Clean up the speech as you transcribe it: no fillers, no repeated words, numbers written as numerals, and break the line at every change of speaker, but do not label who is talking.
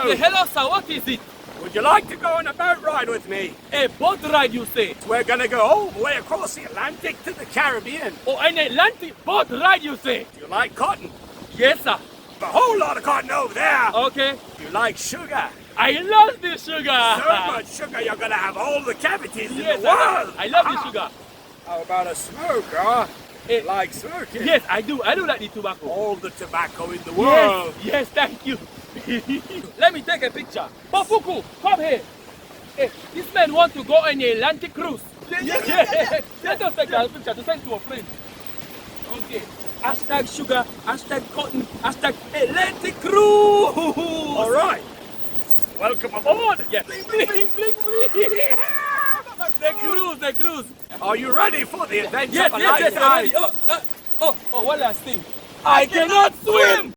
Okay, hello sir, what is it?
Would you like to go on a boat ride with me?
A boat ride, you say?
We're gonna go all the way across the Atlantic to the Caribbean.
Oh, an Atlantic boat ride, you say?
Do you like cotton?
Yes, sir.
A whole lot of cotton over there.
Okay.
Do you like sugar?
I love the sugar.
So much sugar you're gonna have all the cavities
Yes,
in the world.
I love the sugar.
How about a smoke, huh?
Eh,
Like smoking?
Yes, I do. I do like the tobacco.
All the tobacco in the
Yes,
world.
yes, thank you. Let me take a picture. Bofuku, come here. Hey, this man want to go on a Atlantic cruise. Yeah. Let us take a picture to send to a friend. Okay. Hashtag sugar, hashtag cotton, hashtag Atlantic cruise.
All right. Welcome aboard.
Yes. Bling, bling, bling. The cruise.
Are you ready for the adventure
Yes,
of a
yes,
lifetime?
I'm ready. Oh, one last thing. I cannot swim.